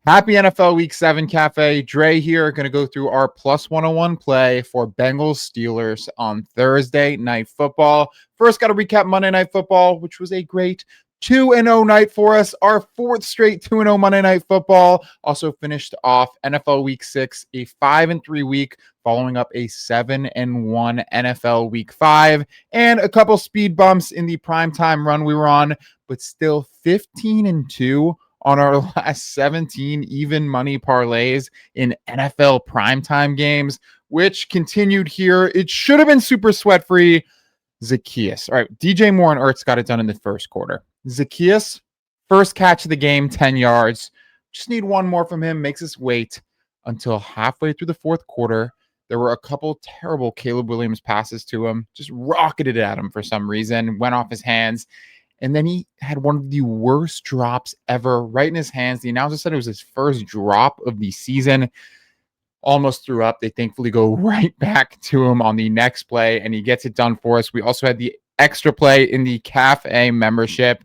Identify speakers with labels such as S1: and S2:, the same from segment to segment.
S1: Happy NFL Week 7 Cafe. Dre here, going to go through our plus 101 play for Bengals Steelers on Thursday Night Football. First, got to recap Monday Night Football, which was a great 2-0 night for us. Our fourth straight 2-0 Monday Night Football. Also finished off NFL Week 6, a 5-3 week, following up a 7-1 NFL Week 5, and a couple speed bumps in the primetime run we were on, but still 15-2 on our last 17 even money parlays in NFL primetime games, which continued here. It should have been super sweat-free. Zacchaeus. All right, DJ Moore and Ertz got it done in the first quarter. Zacchaeus, first catch of the game, 10 yards. Just need one more from him. Makes us wait until halfway through the fourth quarter. There were a couple terrible Caleb Williams passes to him. Just rocketed at him for some reason. Went off his hands. And then he had one of the worst drops ever right in his hands. The announcer said it was his first drop of the season. Almost threw up. They thankfully go right back to him on the next play, and he gets it done for us. We also had the extra play in the Cafe membership.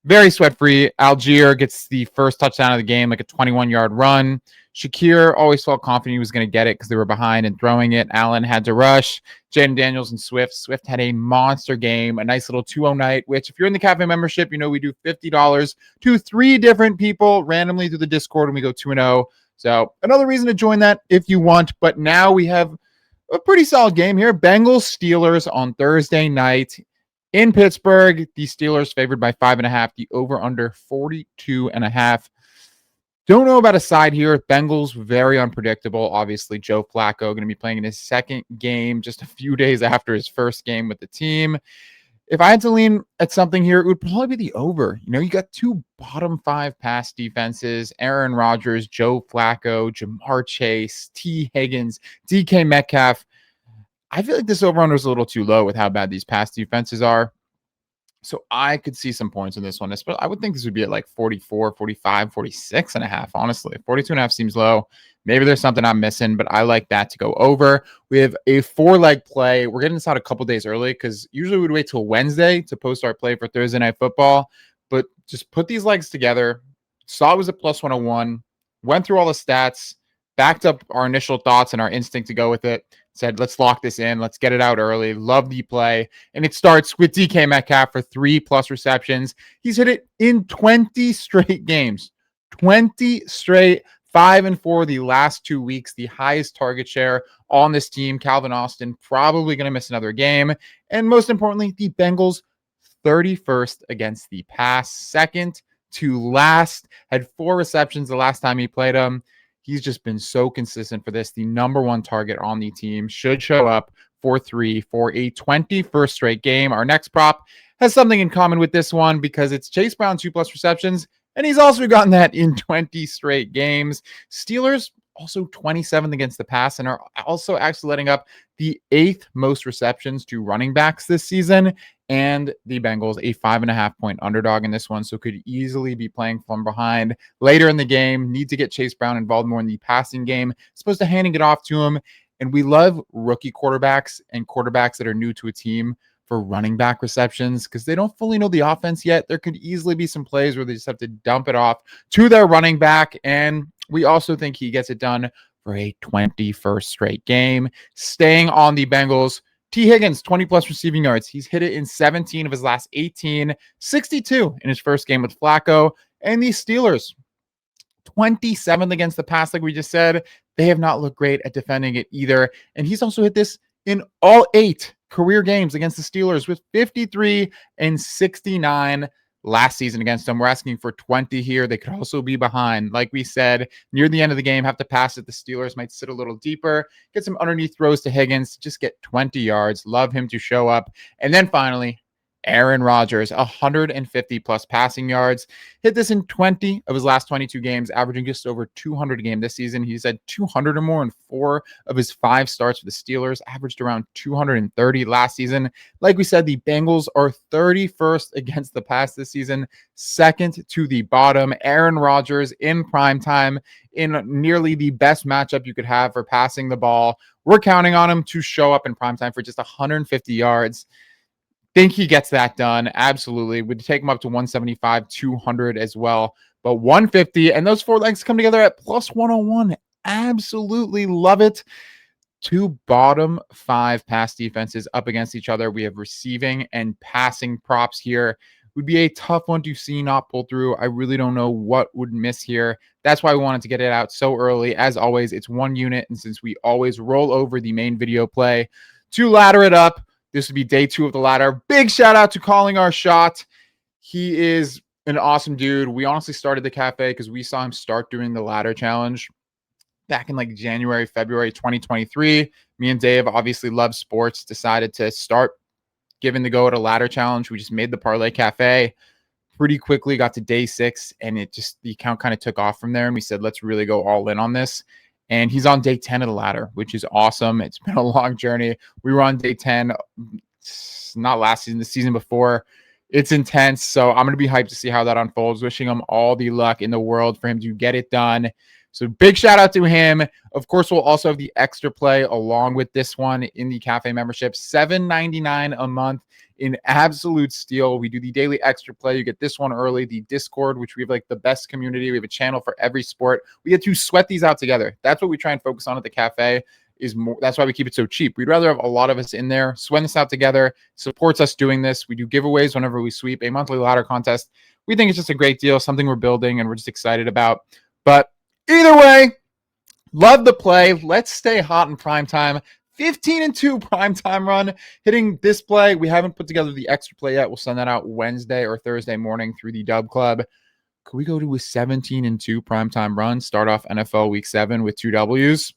S1: Very sweat-free. Algier gets the first touchdown of the game, like a 21-yard run. Shakir always felt confident he was going to get it because they were behind and throwing it. Allen had to rush. Jaden Daniels and Swift. Swift had a monster game, a nice little 2-0 night, which if you're in the Cafe membership, you know we do $50 to 3 different people randomly through the Discord when we go 2-0. So another reason to join that if you want. But now we have a pretty solid game here. Bengals Steelers on Thursday night in Pittsburgh. The Steelers favored by 5.5. The over under 42.5. Don't know about a side here. Bengals very unpredictable. Obviously, Joe Flacco going to be playing in his second game just a few days after his first game with the team. If I had to lean at something here, it would probably be the over. You know, you got two bottom 5 pass defenses, Aaron Rodgers, Joe Flacco, Jamar Chase, T. Higgins, DK Metcalf. I feel like this over-under is a little too low with how bad these pass defenses are. So I could see some points in this one. I would think this would be at like 44, 45, 46.5, honestly. 42.5 seems low. Maybe there's something I'm missing, but I like that to go over. We have a 4-leg play. We're getting this out a couple days early because usually we'd wait till Wednesday to post our play for Thursday Night Football. But just put these legs together. Saw it was a plus 101. Went through all the stats. Backed up our initial thoughts and our instinct to go with it. Said, let's lock this in. Let's get it out early. Love the play. And it starts with DK Metcalf for 3+ receptions. He's hit it in 20 straight games. 20 straight. 5-4 the last 2 weeks. The highest target share on this team. Calvin Austin probably going to miss another game. And most importantly, the Bengals 31st against the pass. Second to last. Had 4 receptions the last time he played them. He's just been so consistent for this. The number 1 target on the team should show up for 3 for a 21st straight game. Our next prop has something in common with this one because it's Chase Brown 2+ receptions, and he's also gotten that in 20 straight games. Steelers also 27th against the pass and are also actually letting up the 8th most receptions to running backs this season. And the Bengals, a 5.5-point underdog in this one, so could easily be playing from behind later in the game. Need to get Chase Brown involved more in the passing game. Supposed to handing it off to him. And we love rookie quarterbacks and quarterbacks that are new to a team for running back receptions because they don't fully know the offense yet. There could easily be some plays where they just have to dump it off to their running back. And we also think he gets it done for a 21st straight game. Staying on the Bengals, T. Higgins, 20+ receiving yards. He's hit it in 17 of his last 18, 62 in his first game with Flacco. And the Steelers, 27th against the pass, like we just said. They have not looked great at defending it either. And he's also hit this in all 8 career games against the Steelers with 53 and 69 last season against them. We're asking for 20 here. They could also be behind. Like we said, near the end of the game, have to pass it. The Steelers might sit a little deeper, get some underneath throws to Higgins, just get 20 yards. Love him to show up. And then finally, Aaron Rodgers, 150+ passing yards. Hit this in 20 of his last 22 games, averaging just over 200 a game this season. He's had 200 or more in 4 of his 5 starts for the Steelers, averaged around 230 last season. Like we said, the Bengals are 31st against the pass this season, second to the bottom. Aaron Rodgers in primetime in nearly the best matchup you could have for passing the ball. We're counting on him to show up in primetime for just 150 yards. Think he gets that done. Absolutely. Would take him up to 175, 200 as well. but 150. And those 4 legs come together at plus 101. Absolutely love it. 2 bottom 5 pass defenses up against each other. We have receiving and passing props here. Would be a tough one to see not pull through. I really don't know what would miss here. That's why we wanted to get it out so early. As always, it's 1 unit. And since we always roll over the main video play to ladder it up, this would be day 2 of the ladder. Big shout out to calling our shot. He is an awesome dude. We honestly started the cafe because we saw him start doing the ladder challenge back in like January, February 2023. Me and Dave obviously love sports, decided to start giving the go at a ladder challenge. We just made the Parlay Cafe pretty quickly, got to day 6, and the account kind of took off from there. And we said, let's really go all in on this. And he's on day 10 of the ladder, which is awesome. It's been a long journey. We were on day 10, not last season, the season before. It's intense. So I'm going to be hyped to see how that unfolds. Wishing him all the luck in the world for him to get it done. So big shout out to him. Of course, we'll also have the extra play along with this one in the cafe membership. $7.99 a month in absolute steal. We do the daily extra play. You get this one early. The Discord, which we have like the best community. We have a channel for every sport. We get to sweat these out together. That's what we try and focus on at the cafe. That's why we keep it so cheap. We'd rather have a lot of us in there, sweat this out together, supports us doing this. We do giveaways whenever we sweep a monthly ladder contest. We think it's just a great deal, something we're building and we're just excited about. But either way, love the play. Let's stay hot in prime time. 15-2 primetime run. Hitting this play. We haven't put together the extra play yet. We'll send that out Wednesday or Thursday morning through the Dub Club. Could we go to a 17-2 primetime run? Start off NFL Week 7 with 2 Ws?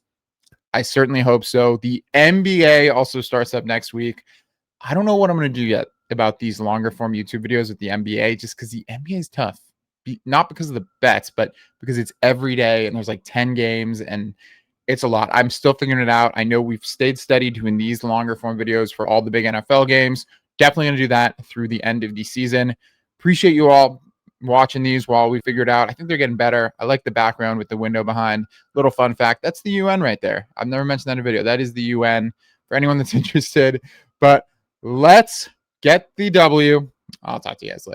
S1: I certainly hope so. The NBA also starts up next week. I don't know what I'm going to do yet about these longer form YouTube videos with the NBA, just because the NBA is tough. Not because of the bets, but because it's every day and there's like 10 games and it's a lot. I'm still figuring it out. I know we've stayed steady doing these longer form videos for all the big NFL games. Definitely going to do that through the end of the season. Appreciate you all watching these while we figure it out. I think they're getting better. I like the background with the window behind. Little fun fact, that's the UN right there. I've never mentioned that in a video. That is the UN for anyone that's interested. But let's get the W. I'll talk to you guys later.